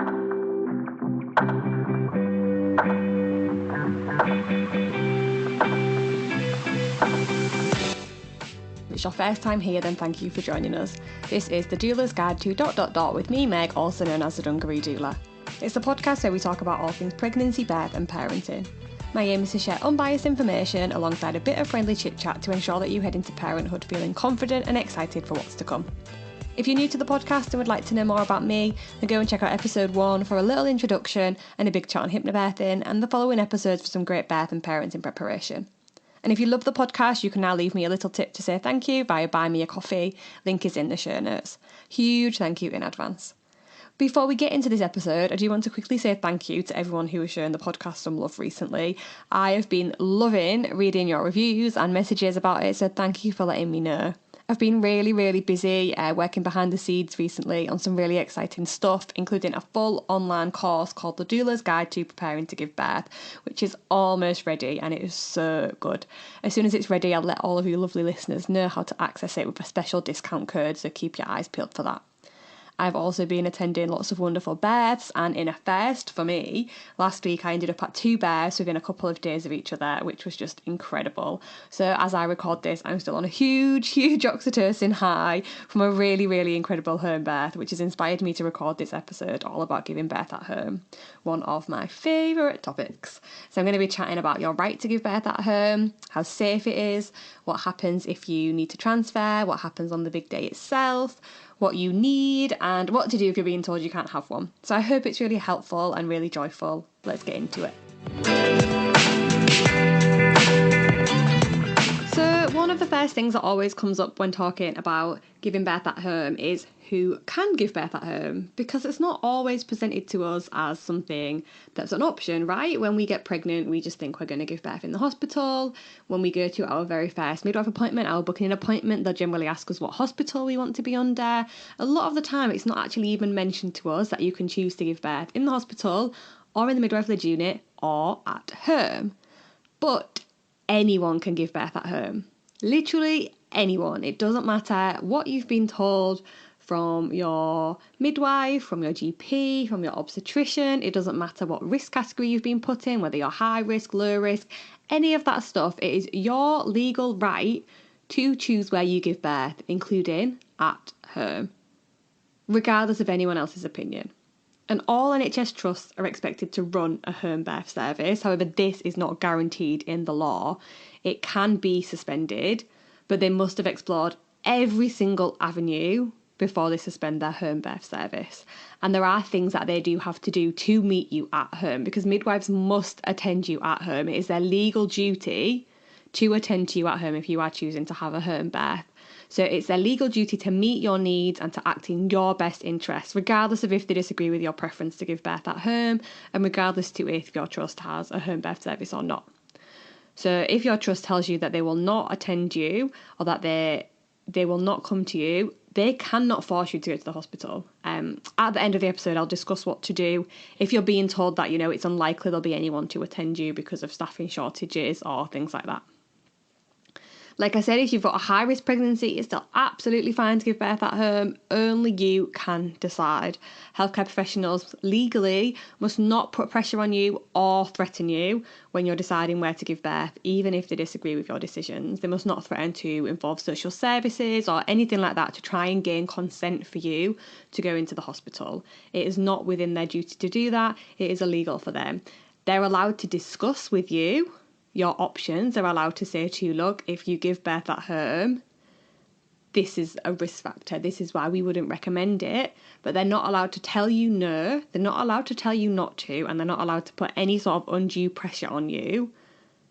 If it's your first time here, then thank you for joining us. This is the Doula's Guide to ... with me, Meg, also known as the Dungaree Doula. It's a podcast where we talk about all things pregnancy, birth and parenting. My aim is to share unbiased information alongside a bit of friendly chit-chat to ensure that you head into parenthood feeling confident and excited for what's to come. If you're new to the podcast and would like to know more about me, then go and check out episode 1 for a little introduction and a big chat on hypnobirthing, and the following episodes for some great birth and parenting preparation. And if you love the podcast, you can now leave me a little tip to say thank you via Buy Me a Coffee. Link is in the show notes. Huge thank you in advance. Before we get into this episode, I do want to quickly say thank you to everyone who has shown the podcast some love recently. I have been loving reading your reviews and messages about it, so thank you for letting me know. I've been really busy working behind the scenes recently on some really exciting stuff, including a full online course called the Doula's Guide to Preparing to Give Birth, which is almost ready and it is so good. As soon as it's ready, I'll let all of you lovely listeners know how to access it with a special discount code, so keep your eyes peeled for that. I've also been attending lots of wonderful births, and in a first for me, last week I ended up at 2 births within a couple of days of each other, which was just incredible. So as I record this, I'm still on a huge oxytocin high from a really incredible home birth, which has inspired me to record this episode all about giving birth at home, one of my favourite topics. So I'm going to be chatting about your right to give birth at home, how safe it is, what happens if you need to transfer, what happens on the big day itself, what you need, and what to do if you're being told you can't have one. So I hope it's really helpful and really joyful. Let's get into it. So one of the first things that always comes up when talking about giving birth at home is who can give birth at home, because it's not always presented to us as something that's an option, right? When we get pregnant, we just think we're going to give birth in the hospital. When we go to our very first midwife appointment, our booking appointment, they'll generally ask us what hospital we want to be under. A lot of the time, it's not actually even mentioned to us that you can choose to give birth in the hospital or in the midwife-led unit or at home. But anyone can give birth at home. Literally anyone. It doesn't matter what you've been told from your midwife, from your GP, from your obstetrician. It doesn't matter what risk category you've been put in, whether you're high risk, low risk, any of that stuff. It is your legal right to choose where you give birth, including at home, regardless of anyone else's opinion. And all NHS trusts are expected to run a home birth service. However, this is not guaranteed in the law. It can be suspended, but they must have explored every single avenue before they suspend their home birth service. And there are things that they do have to do to meet you at home, because midwives must attend you at home. It is their legal duty to attend to you at home if you are choosing to have a home birth. So it's their legal duty to meet your needs and to act in your best interest, regardless of if they disagree with your preference to give birth at home, and regardless to if your trust has a home birth service or not. So if your trust tells you that they will not attend you, or that they will not come to you, they cannot force you to go to the hospital. At the end of the episode, I'll discuss what to do if you're being told that, it's unlikely there'll be anyone to attend you because of staffing shortages or things like that. Like I said, if you've got a high-risk pregnancy, it's still absolutely fine to give birth at home. Only you can decide. Healthcare professionals legally must not put pressure on you or threaten you when you're deciding where to give birth, even if they disagree with your decisions. They must not threaten to involve social services or anything like that to try and gain consent for you to go into the hospital. It is not within their duty to do that. It is illegal for them. They're allowed to discuss with you your options. They're allowed to say to you, look, if you give birth at home, this is a risk factor. This is why we wouldn't recommend it. But they're not allowed to tell you no. They're not allowed to tell you not to. And they're not allowed to put any sort of undue pressure on you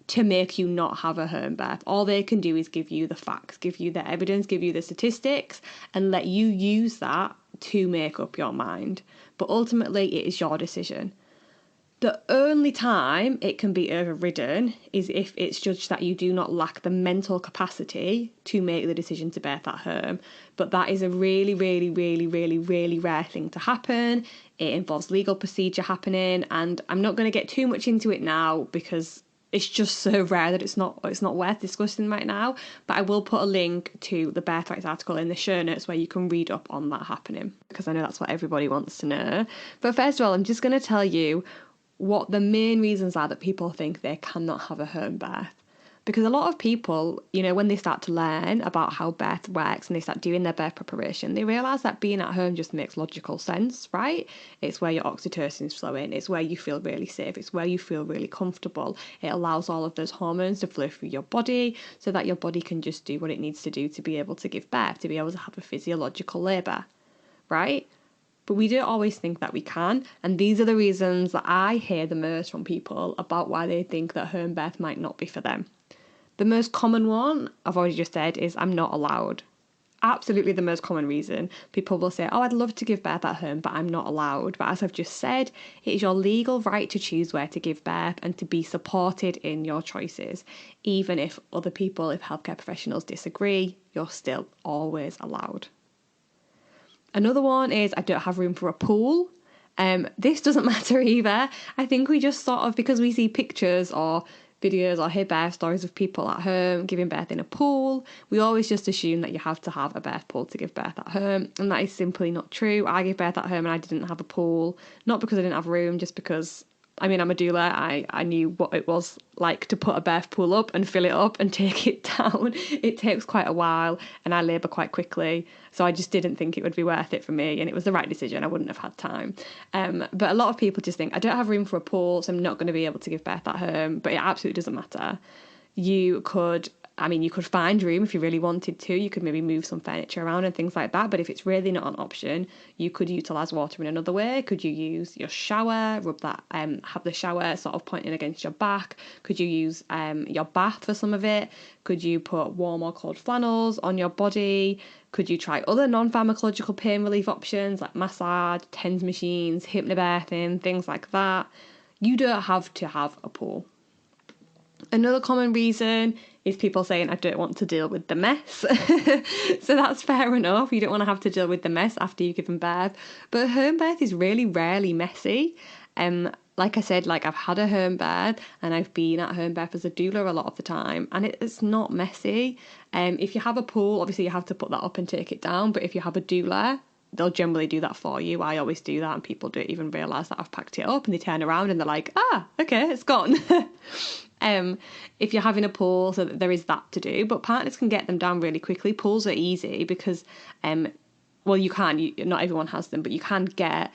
to make you not have a home birth. All they can do is give you the facts, give you the evidence, give you the statistics, and let you use that to make up your mind. But ultimately, it is your decision. The only time it can be overridden is if it's judged that you do not lack the mental capacity to make the decision to birth at home. But that is a really rare thing to happen. It involves legal procedure happening, and I'm not going to get too much into it now because it's just so rare that it's not worth discussing right now. But I will put a link to the birth rights article in the show notes where you can read up on that happening, because I know that's what everybody wants to know. But first of all, I'm just going to tell you what the main reasons are that people think they cannot have a home birth. Because a lot of people, you know, when they start to learn about how birth works and they start doing their birth preparation, they realise that being at home just makes logical sense, right? It's where your oxytocin is flowing. It's where you feel really safe. It's where you feel really comfortable. It allows all of those hormones to flow through your body so that your body can just do what it needs to do to be able to give birth, to be able to have a physiological labour, right? But we don't always think that we can. And these are the reasons that I hear the most from people about why they think that home birth might not be for them. The most common one, I've already just said, is I'm not allowed. Absolutely the most common reason. People will say, oh, I'd love to give birth at home, but I'm not allowed. But as I've just said, it is your legal right to choose where to give birth and to be supported in your choices. Even if other people, if healthcare professionals disagree, you're still always allowed. Another one is I don't have room for a pool. This doesn't matter either. I think we just sort of, because we see pictures or videos or hear birth stories of people at home giving birth in a pool, we always just assume that you have to have a birth pool to give birth at home, and that is simply not true. I gave birth at home and I didn't have a pool, not because I didn't have room, just because, I mean, I'm a doula. I knew what it was like to put a birth pool up and fill it up and take it down. It takes quite a while and I labour quite quickly. So I just didn't think it would be worth it for me. And it was the right decision. I wouldn't have had time. But a lot of people just think, I don't have room for a pool, so I'm not going to be able to give birth at home. But it absolutely doesn't matter. You could find room if you really wanted to. You could maybe move some furniture around and things like that. But if it's really not an option, you could utilise water in another way. Could you use your shower, rub that, have the shower sort of pointing against your back? Could you use your bath for some of it? Could you put warm or cold flannels on your body? Could you try other non-pharmacological pain relief options like massage, TENS machines, hypnobirthing, things like that? You don't have to have a pool. Another common reason is people saying, I don't want to deal with the mess. So that's fair enough. You don't want to have to deal with the mess after you've given birth. But home birth is really rarely messy. Like I said, like I've had a home birth and I've been at home birth as a doula a lot of the time, and it's not messy. If you have a pool, obviously you have to put that up and take it down. But if you have a doula, they'll generally do that for you. I always do that, and people don't even realise that I've packed it up, and they turn around and they're like, okay, it's gone. If you're having a pool, so that there is that to do, but partners can get them down really quickly. Pools are easy because, you can, not everyone has them, but you can get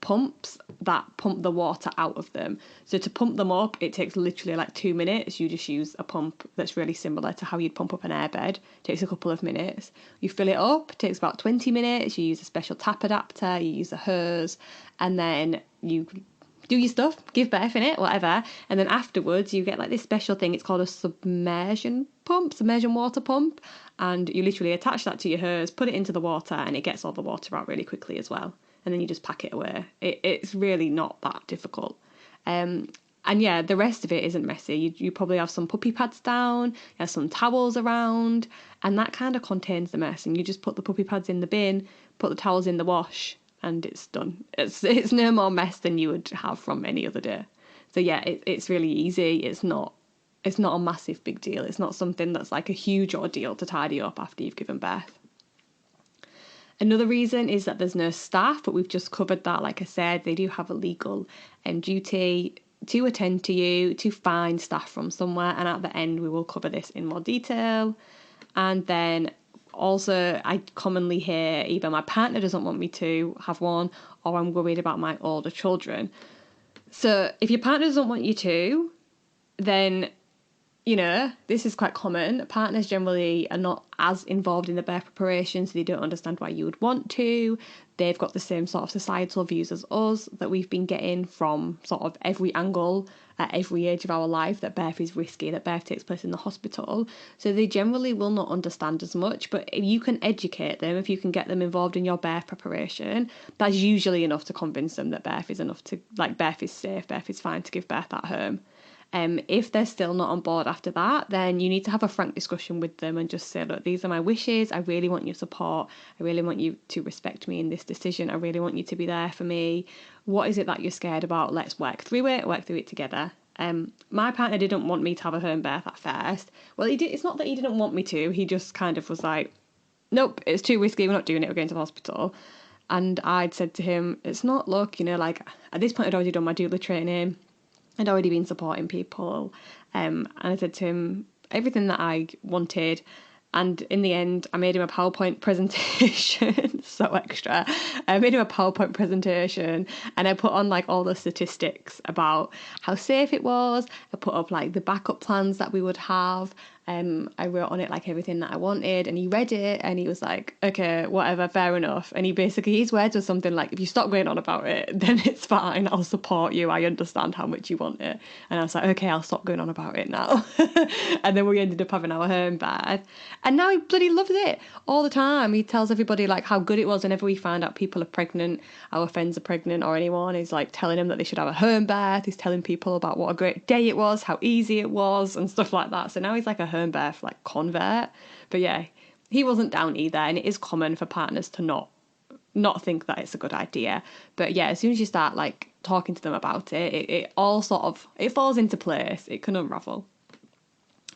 pumps that pump the water out of them. So to pump them up, it takes literally like 2 minutes. You just use a pump that's really similar to how you'd pump up an airbed. It takes a couple of minutes. You fill it up, it takes about 20 minutes. You use a special tap adapter, you use a hose, and then you do your stuff, give birth in it, whatever. And then afterwards you get like this special thing. It's called a submersion water pump. And you literally attach that to your hose, put it into the water, and it gets all the water out really quickly as well. And then you just pack it away. It's really not that difficult. And yeah, the rest of it isn't messy. You probably have some puppy pads down, you have some towels around, and that kind of contains the mess. And you just put the puppy pads in the bin, put the towels in the wash, and it's done. It's no more mess than you would have from any other day. So yeah, it's really easy. It's not a massive big deal. It's not something that's like a huge ordeal to tidy up after you've given birth. Another reason is that there's no staff, but we've just covered that. Like I said, they do have a legal duty to attend to you, to find staff from somewhere, and at the end we will cover this in more detail. And then also, I commonly hear either my partner doesn't want me to have one, or I'm worried about my older children. So if your partner doesn't want you to, then, you know, this is quite common. Partners generally are not as involved in the birth preparation, so they don't understand why you would want to. They've got the same sort of societal views as us that we've been getting from sort of every angle at every age of our life, that birth is risky, that birth takes place in the hospital. So they generally will not understand as much, but if you can educate them, if you can get them involved in your birth preparation, that's usually enough to convince them that birth is safe, birth is fine to give birth at home. If they're still not on board after that, then you need to have a frank discussion with them and just say, look, these are my wishes. I really want your support. I really want you to respect me in this decision. I really want you to be there for me. What is it that you're scared about? Let's work through it together. My partner didn't want me to have a home birth at first. Well, it's not that he didn't want me to. He just kind of was like, nope, it's too risky. We're not doing it. We're going to the hospital. And I'd said to him, it's not, look, like at this point I'd already done my doula training. I'd already been supporting people. And I said to him everything that I wanted. And in the end, I made him a PowerPoint presentation, so extra. I made him a PowerPoint presentation and I put on like all the statistics about how safe it was. I put up like the backup plans that we would have. I wrote on it like everything that I wanted, and he read it and he was like, okay, whatever, fair enough. And he basically, his words were something like, if you stop going on about it, then it's fine. I'll support you. I understand how much you want it. And I was like, okay, I'll stop going on about it now. And then we ended up having our home birth. And now he bloody loves it all the time. He tells everybody like how good it was whenever we find out people are pregnant, our friends are pregnant or anyone. He's like telling them that they should have a home birth. He's telling people about what a great day it was, how easy it was and stuff like that. So now he's like a home birth like convert. But yeah, he wasn't down either. And it is common for partners to not think that it's a good idea. But yeah, as soon as you start like talking to them about it, it all sort of, it falls into place. It can unravel.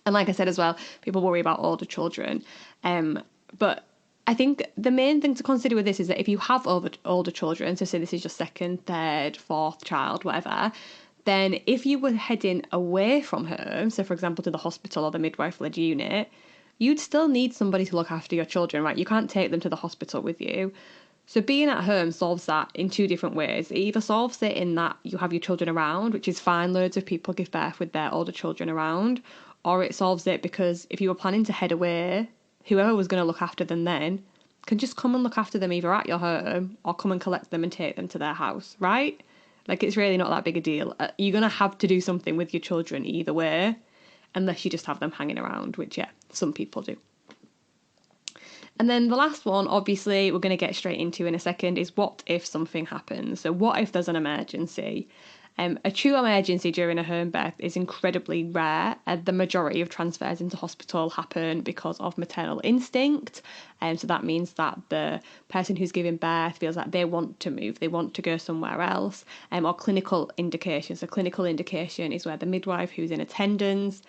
And like I said as well, people worry about older children. But I think the main thing to consider with this is that if you have older children, so say this is your second, third, fourth child, whatever, then if you were heading away from home, so for example to the hospital or the midwife-led unit, you'd still need somebody to look after your children, right? You can't take them to the hospital with you. So being at home solves that in two different ways. It either solves it in that you have your children around, which is fine, loads of people give birth with their older children around, or it solves it because if you were planning to head away, whoever was going to look after them then can just come and look after them either at your home or come and collect them and take them to their house, right? Like, it's really not that big a deal. You're going to have to do something with your children either way, unless you just have them hanging around, which, yeah, some people do. And then the last one, obviously, we're going to get straight into in a second, is what if something happens? So what if there's an emergency? A true emergency during a home birth is incredibly rare. The majority of transfers into hospital happen because of maternal instinct. So that means that the person who's giving birth feels like they want to move, they want to go somewhere else, or clinical indications. So clinical indication is where the midwife who's in attendance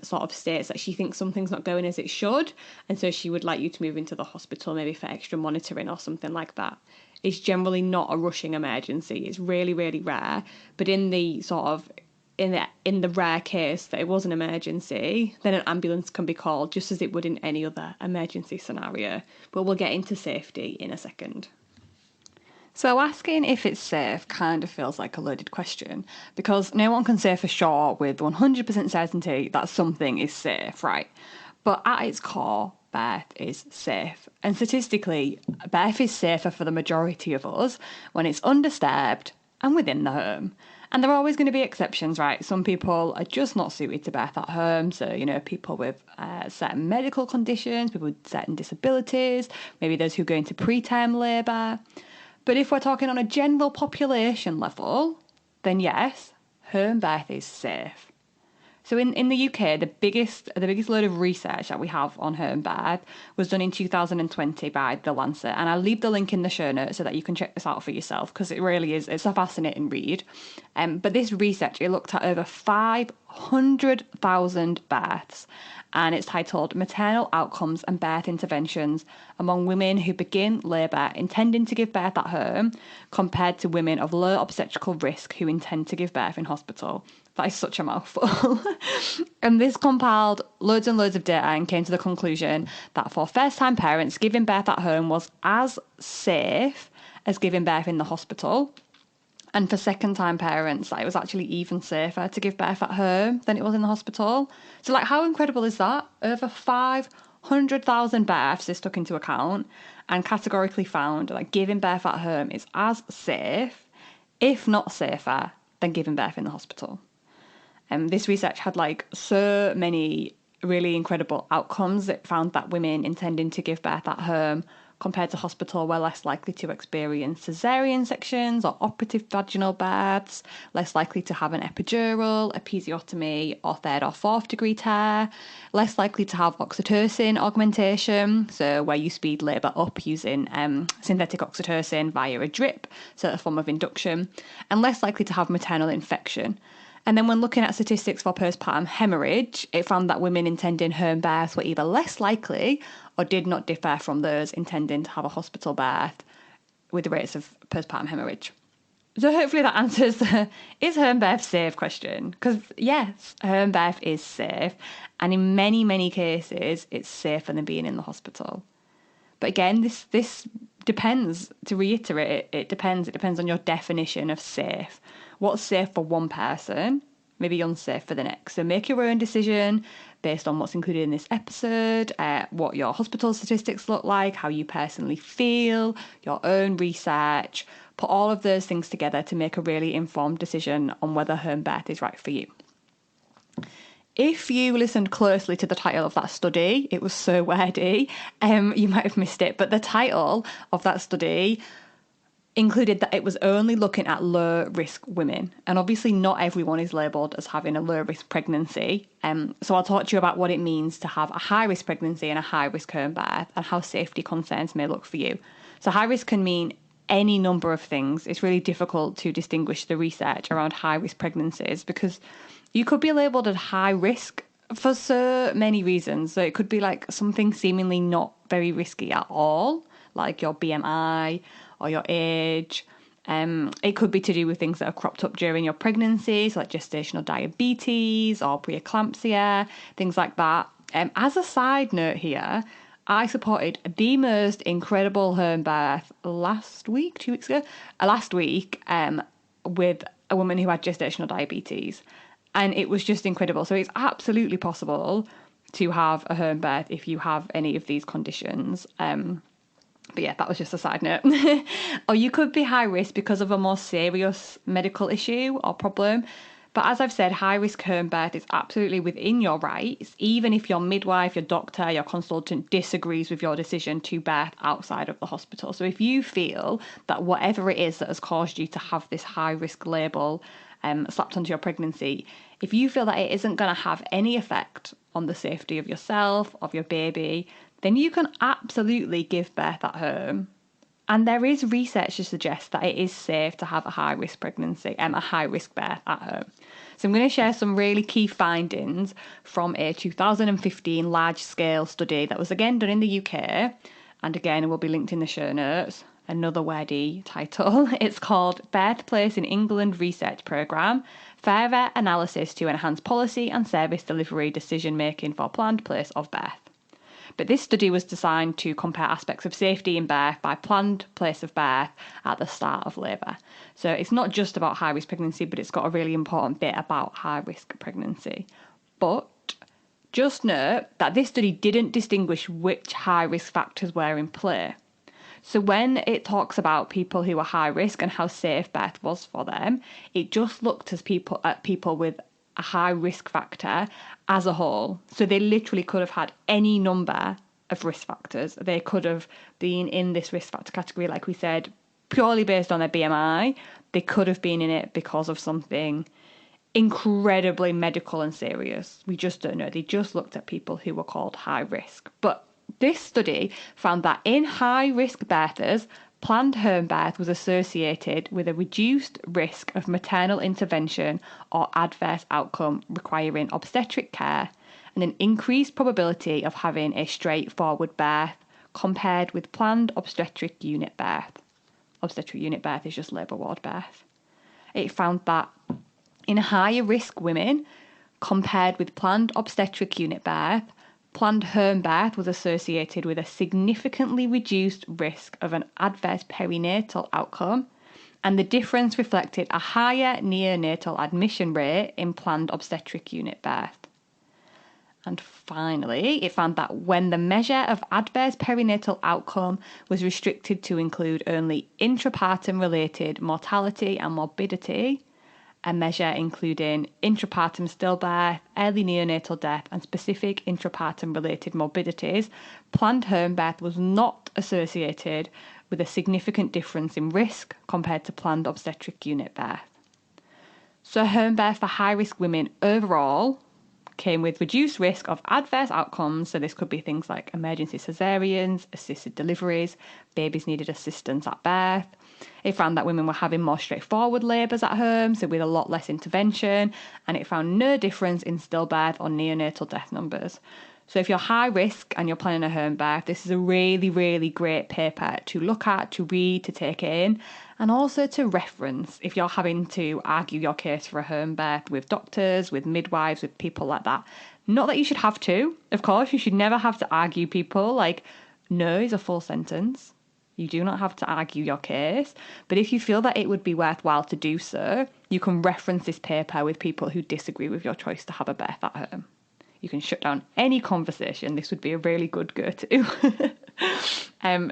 sort of states that she thinks something's not going as it should, and so she would like you to move into the hospital maybe for extra monitoring or something like that. It's generally not a rushing emergency. It's really, really rare. But in the sort of in the rare case that it was an emergency, then an ambulance can be called just as it would in any other emergency scenario. But we'll get into safety in a second. So asking if it's safe kind of feels like a loaded question because no one can say for sure with 100% certainty that something is safe, right? But at its core, birth is safe. And statistically, birth is safer for the majority of us when it's undisturbed and within the home. And there are always going to be exceptions, right? Some people are just not suited to birth at home. So, people with certain medical conditions, people with certain disabilities, maybe those who go into preterm labour. But if we're talking on a general population level, then yes, home birth is safe. So in the UK, the biggest load of research that we have on home birth was done in 2020 by The Lancet. And I'll leave the link in the show notes so that you can check this out for yourself because it really is, it's a fascinating read. But this research, it looked at over 500,000 births. And it's titled Maternal Outcomes and Birth Interventions Among Women Who Begin Labour Intending to Give Birth at Home compared to women of low obstetrical risk who intend to give birth in hospital. That is such a mouthful. And this compiled loads and loads of data and came to the conclusion that for first-time parents, giving birth at home was as safe as giving birth in the hospital. And for second-time parents, it was actually even safer to give birth at home than it was in the hospital. So, how incredible is that? Over 500,000 births is took into account and categorically found that giving birth at home is as safe, if not safer, than giving birth in the hospital. This research had so many really incredible outcomes. It found that women intending to give birth at home compared to hospital were less likely to experience caesarean sections or operative vaginal births, less likely to have an epidural, episiotomy, or third or fourth degree tear, less likely to have oxytocin augmentation, so where you speed labour up using synthetic oxytocin via a drip, so a form of induction, and less likely to have maternal infection. And then when looking at statistics for postpartum hemorrhage, it found that women intending home births were either less likely or did not differ from those intending to have a hospital birth with the rates of postpartum hemorrhage. So hopefully that answers the is home birth safe question. Because yes, home birth is safe. And in many, many cases, it's safer than being in the hospital. But again, this depends, to reiterate, it depends. It depends on your definition of safe. What's safe for one person, maybe unsafe for the next. So make your own decision based on what's included in this episode, what your hospital statistics look like, how you personally feel, your own research. Put all of those things together to make a really informed decision on whether home birth is right for you. If you listened closely to the title of that study, it was so wordy, you might have missed it, but the title of that study included that it was only looking at low-risk women. And obviously not everyone is labelled as having a low-risk pregnancy. So I'll talk to you about what it means to have a high-risk pregnancy and a high-risk home birth and how safety concerns may look for you. So high-risk can mean any number of things. It's really difficult to distinguish the research around high-risk pregnancies because you could be labelled as high risk for so many reasons. So it could be like something seemingly not very risky at all, like your BMI or your age. It could be to do with things that have cropped up during your pregnancy, so like gestational diabetes or preeclampsia, things like that. As a side note here, I supported the most incredible home birth last week, with a woman who had gestational diabetes. And it was just incredible. So it's absolutely possible to have a home birth if you have any of these conditions. But yeah, that was just a side note. Or you could be high risk because of a more serious medical issue or problem. But as I've said, high-risk home birth is absolutely within your rights, even if your midwife, your doctor, your consultant disagrees with your decision to birth outside of the hospital. So if you feel that whatever it is that has caused you to have this high-risk label slapped onto your pregnancy, if you feel that it isn't going to have any effect on the safety of yourself, of your baby, then you can absolutely give birth at home. And there is research to suggest that it is safe to have a high-risk pregnancy, a high-risk birth at home. So I'm going to share some really key findings from a 2015 large-scale study that was again done in the UK. And again, it will be linked in the show notes. Another wordy title. It's called Birthplace in England Research Programme, Further Analysis to Enhance Policy and Service Delivery Decision-Making for Planned Place of Birth. But this study was designed to compare aspects of safety in birth by planned place of birth at the start of labour. So it's not just about high-risk pregnancy, but it's got a really important bit about high-risk pregnancy. But just note that this study didn't distinguish which high-risk factors were in play. So when it talks about people who are high risk and how safe birth was for them, it just looked at people with a high risk factor as a whole. So they literally could have had any number of risk factors. They could have been in this risk factor category, like we said, purely based on their BMI. They could have been in it because of something incredibly medical and serious. We just don't know. They just looked at people who were called high risk. But this study found that in high risk birthers, planned home birth was associated with a reduced risk of maternal intervention or adverse outcome requiring obstetric care and an increased probability of having a straightforward birth compared with planned obstetric unit birth. Obstetric unit birth is just labour ward birth. It found that in higher risk women, compared with planned obstetric unit birth, planned home birth was associated with a significantly reduced risk of an adverse perinatal outcome, and the difference reflected a higher neonatal admission rate in planned obstetric unit birth. And finally, it found that when the measure of adverse perinatal outcome was restricted to include only intrapartum related mortality and morbidity, a measure including intrapartum stillbirth, early neonatal death, and specific intrapartum related morbidities, planned home birth was not associated with a significant difference in risk compared to planned obstetric unit birth. So home birth for high-risk women overall came with reduced risk of adverse outcomes. So this could be things like emergency caesareans, assisted deliveries, babies needed assistance at birth, It found that women were having more straightforward labours at home, so with a lot less intervention, and it found no difference in stillbirth or neonatal death numbers. So if you're high risk and you're planning a home birth, this is a really, really great paper to look at, to read, to take in, and also to reference if you're having to argue your case for a home birth with doctors, with midwives, with people like that. Not that you should have to, of course, you should never have to argue people. Like, no is a full sentence. You do not have to argue your case. But if you feel that it would be worthwhile to do so, you can reference this paper with people who disagree with your choice to have a birth at home. You can shut down any conversation. This would be a really good go-to.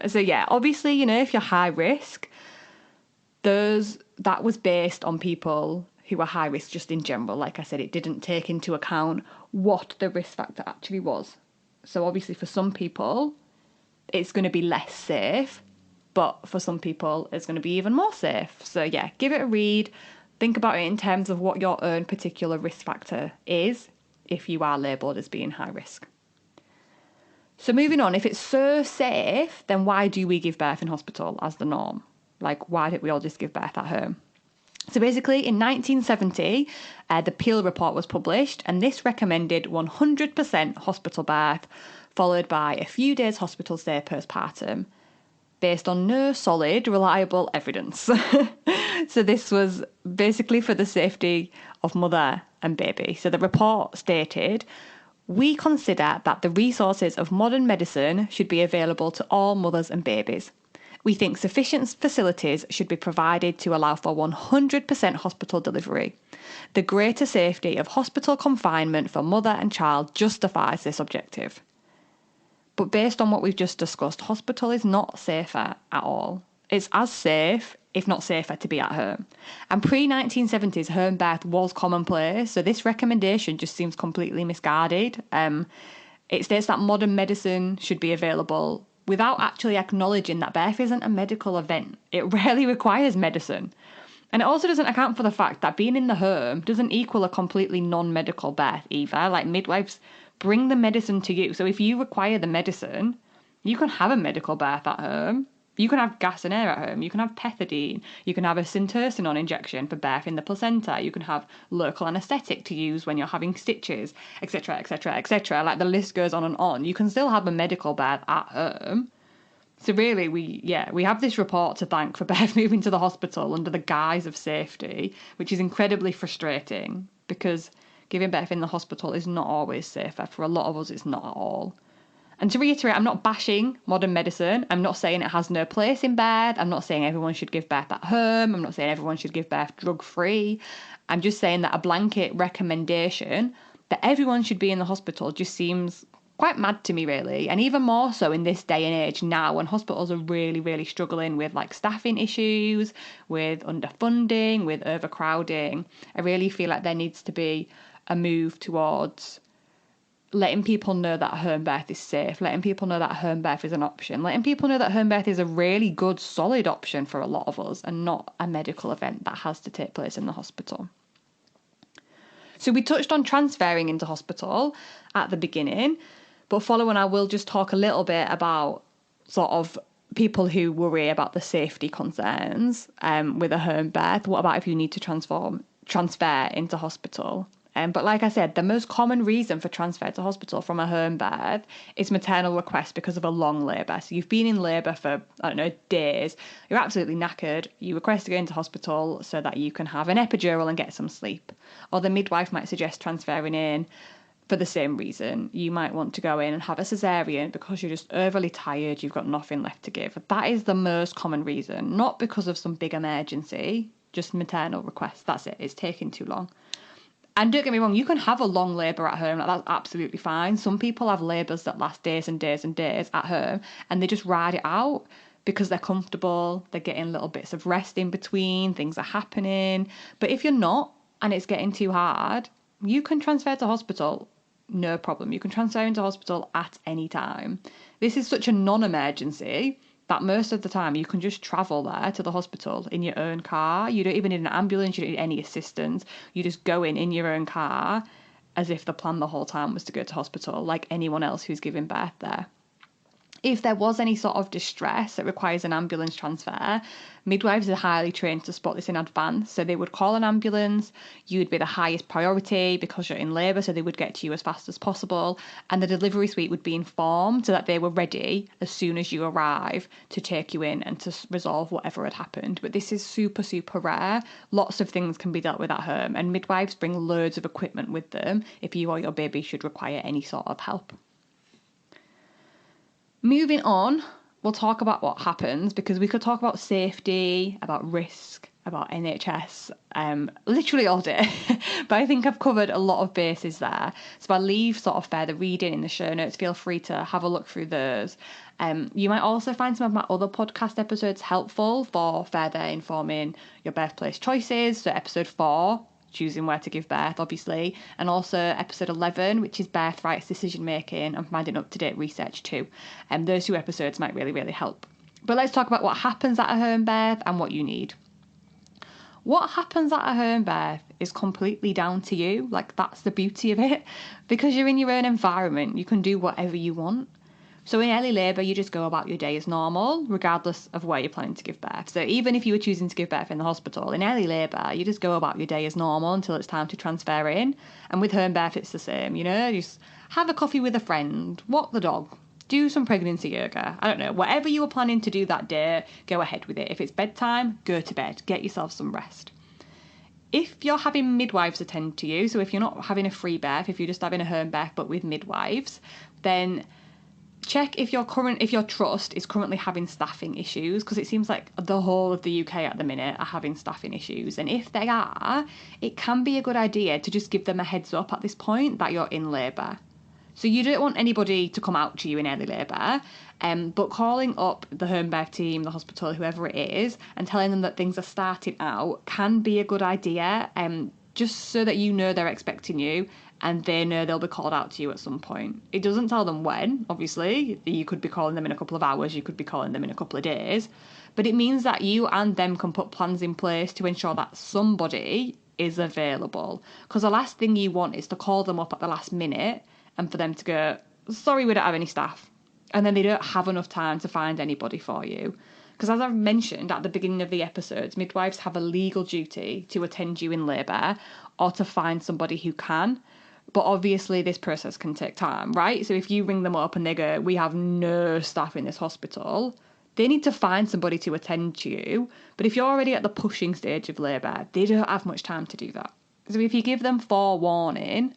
So yeah, obviously, you know, if you're high risk, that was based on people who were high risk just in general. Like I said, it didn't take into account what the risk factor actually was. So obviously for some people, it's going to be less safe, but for some people, it's going to be even more safe. So yeah, give it a read. Think about it in terms of what your own particular risk factor is if you are labelled as being high risk. So moving on, if it's so safe, then why do we give birth in hospital as the norm? Like, why don't we all just give birth at home? So basically, in 1970, the Peel report was published, and this recommended 100% hospital birth, followed by a few days hospital stay postpartum, based on no solid, reliable evidence. So this was basically for the safety of mother and baby. So the report stated, "We consider that the resources of modern medicine should be available to all mothers and babies. We think sufficient facilities should be provided to allow for 100% hospital delivery. The greater safety of hospital confinement for mother and child justifies this objective." But based on what we've just discussed, hospital is not safer at all. It's as safe, if not safer, to be at home. And pre-1970s, home birth was commonplace, so this recommendation just seems completely misguided. It states that modern medicine should be available without actually acknowledging that birth isn't a medical event. It rarely requires medicine. And it also doesn't account for the fact that being in the home doesn't equal a completely non-medical birth either. Like, midwives bring the medicine to you. So if you require the medicine, you can have a medical birth at home. You can have gas and air at home. You can have pethidine. You can have a syntocinon injection for birth in the placenta. You can have local anaesthetic to use when you're having stitches, etc., etc., etc. Like, the list goes on and on. You can still have a medical birth at home. So really, we have this report to thank for birth moving to the hospital under the guise of safety, which is incredibly frustrating because giving birth in the hospital is not always safer. For a lot of us, it's not at all. And to reiterate, I'm not bashing modern medicine. I'm not saying it has no place in birth. I'm not saying everyone should give birth at home. I'm not saying everyone should give birth drug-free. I'm just saying that a blanket recommendation that everyone should be in the hospital just seems quite mad to me, really. And even more so in this day and age now, when hospitals are really, really struggling with like staffing issues, with underfunding, with overcrowding. I really feel like there needs to be a move towards letting people know that home birth is safe, letting people know that home birth is an option, letting people know that home birth is a really good, solid option for a lot of us and not a medical event that has to take place in the hospital. So we touched on transferring into hospital at the beginning, but following, I will just talk a little bit about sort of people who worry about the safety concerns with a home birth. What about if you need to transfer into hospital? But like I said, the most common reason for transfer to hospital from a home birth is maternal request because of a long labour. So you've been in labour for, days. You're absolutely knackered. You request to go into hospital so that you can have an epidural and get some sleep. Or the midwife might suggest transferring in for the same reason. You might want to go in and have a cesarean because you're just overly tired. You've got nothing left to give. That is the most common reason, not because of some big emergency, just maternal request. That's it. It's taking too long. And don't get me wrong, you can have a long labour at home. Like, that's absolutely fine. Some people have labours that last days and days and days at home, and they just ride it out because they're comfortable. They're getting little bits of rest in between. Things are happening. But if you're not, and it's getting too hard, you can transfer to hospital. No problem. You can transfer into hospital at any time. This is such a non-emergency that most of the time you can just travel there to the hospital in your own car. You don't even need an ambulance, you don't need any assistance. You just go in your own car as if the plan the whole time was to go to hospital, like anyone else who's giving birth there. If there was any sort of distress that requires an ambulance transfer, midwives are highly trained to spot this in advance. So they would call an ambulance, you would be the highest priority because you're in labour, so they would get to you as fast as possible. And the delivery suite would be informed so that they were ready as soon as you arrive to take you in and to resolve whatever had happened. But this is super, super rare. Lots of things can be dealt with at home, and midwives bring loads of equipment with them if you or your baby should require any sort of help. Moving on, we'll talk about what happens, because we could talk about safety, about risk, about NHS, literally all day. But I think I've covered a lot of bases there. So I'll leave sort of further reading in the show notes. Feel free to have a look through those. You might also find some of my other podcast episodes helpful for further informing your birthplace choices. So episode 4, choosing where to give birth, obviously, and also episode 11, which is birth rights decision making, and finding up-to-date research too. And those 2 episodes might really, really help. But let's talk about what happens at a home birth and what you need. What happens at a home birth is completely down to you. Like, that's the beauty of it. Because you're in your own environment, you can do whatever you want. So in early labour, you just go about your day as normal, regardless of where you're planning to give birth. So even if you were choosing to give birth in the hospital, in early labour, you just go about your day as normal until it's time to transfer in. And with home birth, it's the same, you know, just have a coffee with a friend, walk the dog, do some pregnancy yoga. I don't know, whatever you were planning to do that day, go ahead with it. If it's bedtime, go to bed, get yourself some rest. If you're having midwives attend to you, so if you're not having a free birth, if you're just having a home birth but with midwives, then check if your trust is currently having staffing issues, because it seems like the whole of the UK at the minute are having staffing issues. And if they are, it can be a good idea to just give them a heads up at this point that you're in labour. So you don't want anybody to come out to you in early labour, but calling up the home birth team, the hospital, whoever it is, and telling them that things are starting out can be a good idea, just so that you know they're expecting you and they know they'll be called out to you at some point. It doesn't tell them when, obviously. You could be calling them in a couple of hours, you could be calling them in a couple of days, but it means that you and them can put plans in place to ensure that somebody is available. Because the last thing you want is to call them up at the last minute and for them to go, sorry, we don't have any staff. And then they don't have enough time to find anybody for you. Because as I've mentioned at the beginning of the episodes, midwives have a legal duty to attend you in labour or to find somebody who can. But obviously this process can take time, right? So if you ring them up and they go, we have no staff in this hospital, they need to find somebody to attend to you. But if you're already at the pushing stage of labour, they don't have much time to do that. So if you give them forewarning,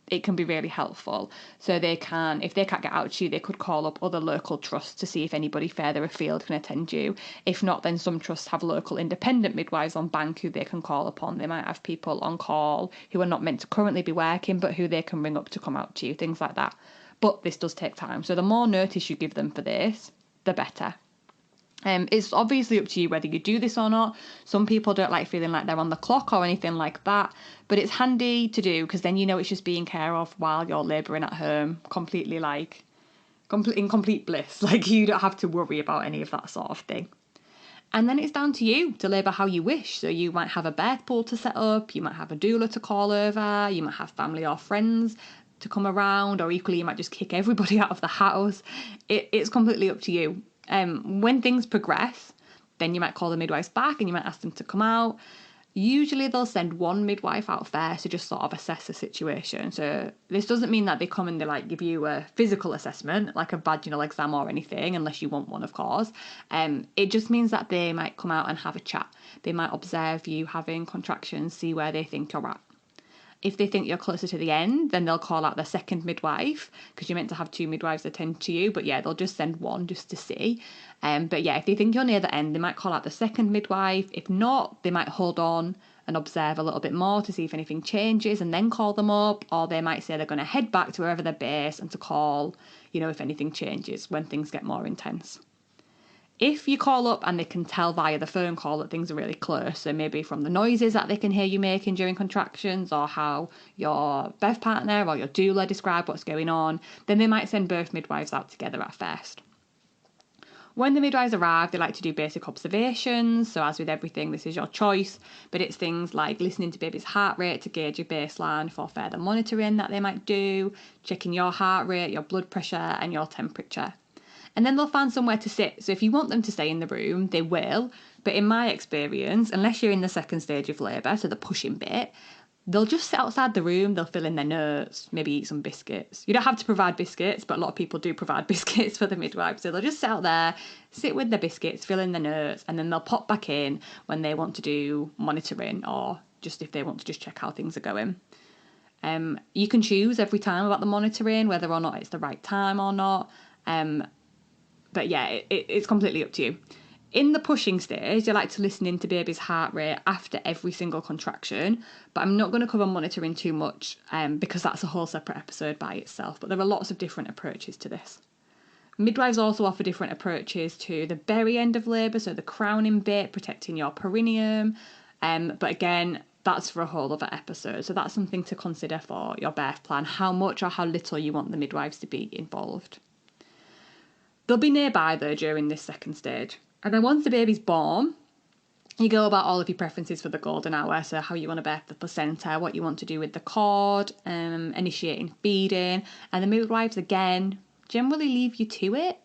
it can be really helpful. So they can, if they can't get out to you, they could call up other local trusts to see if anybody further afield can attend you. If not, then some trusts have local independent midwives on bank who they can call upon. They might have people on call who are not meant to currently be working, but who they can ring up to come out to you, things like that. But this does take time. So the more notice you give them for this, the better. It's obviously up to you whether you do this or not. Some people don't like feeling like they're on the clock or anything like that, but it's handy to do because then you know it's just being care of while you're labouring at home, completely in complete bliss. Like, you don't have to worry about any of that sort of thing. And then it's down to you to labour how you wish. So you might have a birth pool to set up, you might have a doula to call over, you might have family or friends to come around, or equally you might just kick everybody out of the house. It's completely up to you. When things progress, then you might call the midwives back and you might ask them to come out. Usually they'll send one midwife out first to just sort of assess the situation. So this doesn't mean that they come and they give you a physical assessment, like a vaginal exam or anything, unless you want one, of course. It just means that they might come out and have a chat. They might observe you having contractions, see where they think you're at. If they think you're closer to the end, then they'll call out the second midwife, because you're meant to have 2 midwives attend to you, but yeah, they'll just send one just to see. But yeah, if they think you're near the end, they might call out the second midwife. If not, they might hold on and observe a little bit more to see if anything changes and then call them up, or they might say they're going to head back to wherever they're based and to call, if anything changes when things get more intense. If you call up and they can tell via the phone call that things are really close, so maybe from the noises that they can hear you making during contractions or how your birth partner or your doula describe what's going on, then they might send both midwives out together at first. When the midwives arrive, they like to do basic observations. So as with everything, this is your choice, but it's things like listening to baby's heart rate to gauge your baseline for further monitoring that they might do, checking your heart rate, your blood pressure and your temperature. and then they'll find somewhere to sit. So if you want them to stay in the room, they will. But in my experience, unless you're in the second stage of labour, so the pushing bit, they'll just sit outside the room, they'll fill in their notes, maybe eat some biscuits. You don't have to provide biscuits, but a lot of people do provide biscuits for the midwife. So they'll just sit out there, sit with their biscuits, fill in their notes, and then they'll pop back in when they want to do monitoring or just if they want to just check how things are going. You can choose every time about the monitoring, whether or not it's the right time or not. But yeah, it's completely up to you. In the pushing stage, I like to listen into baby's heart rate after every single contraction, but I'm not going to cover monitoring too much because that's a whole separate episode by itself. But there are lots of different approaches to this. Midwives also offer different approaches to the very end of labour, so the crowning bit, protecting your perineum. But again, that's for a whole other episode. So that's something to consider for your birth plan, how much or how little you want the midwives to be involved. They'll be nearby though during this second stage. And then once the baby's born, you go about all of your preferences for the golden hour. So how you want to birth the placenta, what you want to do with the cord, initiating feeding. And the midwives, again, generally leave you to it.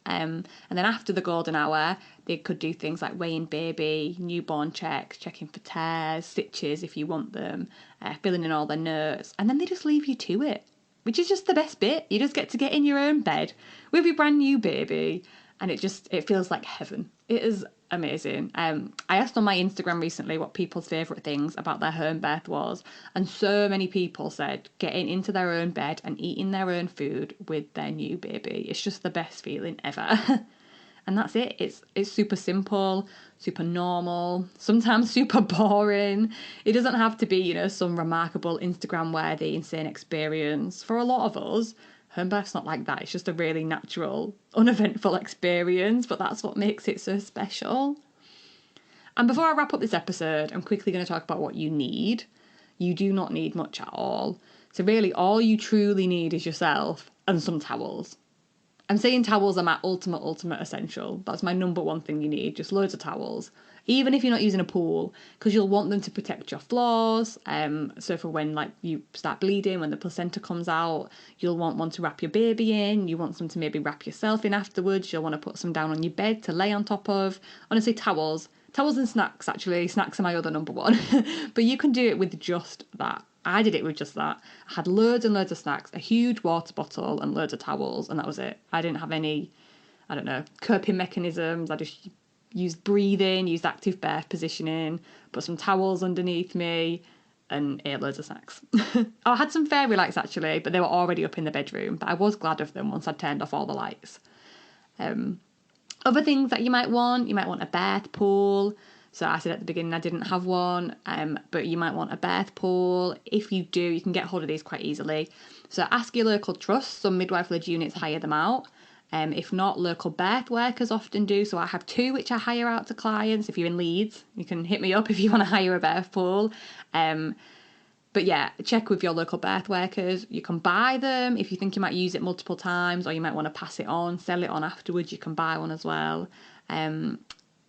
And then after the golden hour, they could do things like weighing baby, newborn checks, checking for tears, stitches if you want them, filling in all their notes. And then they just leave you to it, which is just the best bit. You just get to get in your own bed with your brand new baby. And it feels like heaven. It is amazing. I asked on my Instagram recently what people's favourite things about their home birth was, and so many people said getting into their own bed and eating their own food with their new baby. It's just the best feeling ever. And that's it. It's super simple, super normal, sometimes super boring. It doesn't have to be, some remarkable Instagram-worthy, insane experience. For a lot of us, home birth's not like that. It's just a really natural, uneventful experience, but that's what makes it so special. And before I wrap up this episode, I'm quickly going to talk about what you need. You do not need much at all. So really, all you truly need is yourself and some towels. I'm saying towels are my ultimate essential. That's my number one thing you need, just loads of towels. Even if you're not using a pool, because you'll want them to protect your floors. So for when you start bleeding, when the placenta comes out, you'll want one to wrap your baby in. You want some to maybe wrap yourself in afterwards. You'll want to put some down on your bed to lay on top of. Honestly, towels and snacks, actually. Snacks are my other number one. But you can do it with just that. I did it with just that. I had loads and loads of snacks, a huge water bottle and loads of towels, and that was it. I didn't have any, coping mechanisms. I just used breathing, used active birth positioning, put some towels underneath me, and ate loads of snacks. I had some fairy lights actually, but they were already up in the bedroom, but I was glad of them once I'd turned off all the lights. Other things that you might want a birth pool. So I said at the beginning I didn't have one, but you might want a birth pool. If you do, you can get hold of these quite easily. So ask your local trust. Some midwife-led units hire them out. If not, local birth workers often do. So I have 2 which I hire out to clients. If you're in Leeds, you can hit me up if you want to hire a birth pool. But yeah, check with your local birth workers. You can buy them if you think you might use it multiple times, or you might want to pass it on, sell it on afterwards. You can buy one as well.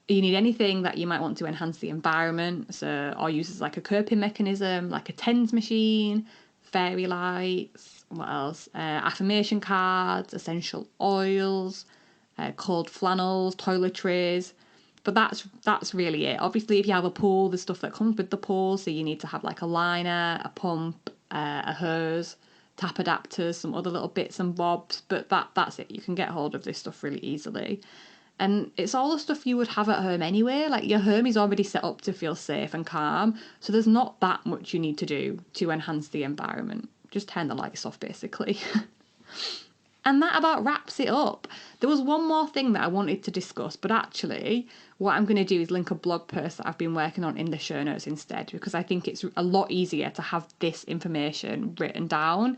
You need anything that you might want to enhance the environment, or use as like a coping mechanism, like a TENS machine, fairy lights, what else? Affirmation cards, essential oils, cold flannels, toiletries. But that's really it. Obviously, if you have a pool, there's stuff that comes with the pool, so you need to have like a liner, a pump, a hose, tap adapters, some other little bits and bobs. But that's it. You can get hold of this stuff really easily. And it's all the stuff you would have at home anyway. Like your home is already set up to feel safe and calm. So there's not that much you need to do to enhance the environment. Just turn the lights off, basically. And that about wraps it up. There was one more thing that I wanted to discuss, but actually what I'm going to do is link a blog post that I've been working on in the show notes instead, because I think it's a lot easier to have this information written down.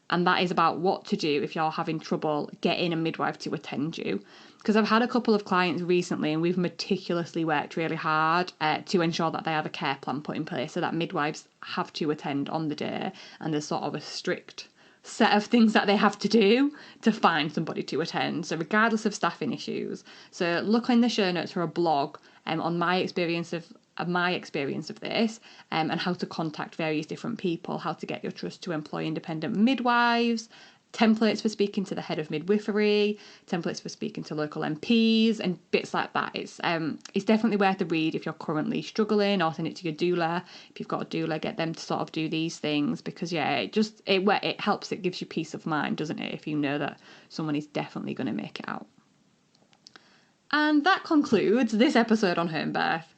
And that is about what to do if you're having trouble getting a midwife to attend you. Because I've had a couple of clients recently and we've meticulously worked really hard to ensure that they have a care plan put in place so that midwives have to attend on the day, and there's sort of a strict set of things that they have to do to find somebody to attend. So regardless of staffing issues. So look in the show notes for a blog on my experience of this, and how to contact various different people, how to get your trust to employ independent midwives, templates for speaking to the head of midwifery, templates for speaking to local MPs, and bits like that. It's definitely worth a read if you're currently struggling, or send it to your doula. If you've got a doula, get them to sort of do these things, because it helps. It gives you peace of mind, doesn't it, if you know that someone is definitely going to make it out. And that concludes this episode on home birth.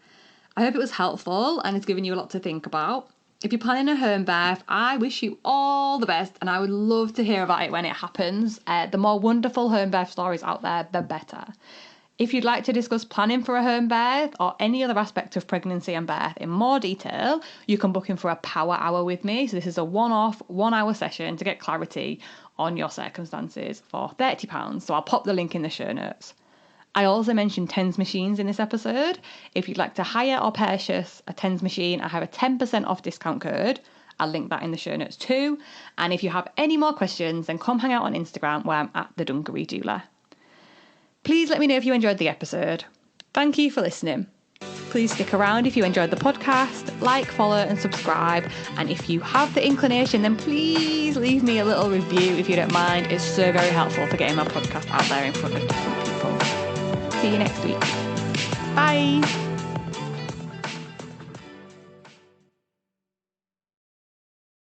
I hope it was helpful and it's given you a lot to think about. If you're planning a home birth, I wish you all the best, and I would love to hear about it when it happens. The more wonderful home birth stories out there, the better. If you'd like to discuss planning for a home birth or any other aspect of pregnancy and birth in more detail, you can book in for a power hour with me. So this is a one-off 1 hour session to get clarity on your circumstances for £30. So I'll pop the link in the show notes. I also mentioned TENS machines in this episode. If you'd like to hire or purchase a TENS machine, I have a 10% off discount code. I'll link that in the show notes too. And if you have any more questions, then come hang out on Instagram where I'm at the Dungaree Doula. Please let me know if you enjoyed the episode. Thank you for listening. Please stick around if you enjoyed the podcast, like, follow and subscribe. And if you have the inclination, then please leave me a little review if you don't mind. It's so very helpful for getting my podcast out there in front of different people. See you next week. Bye.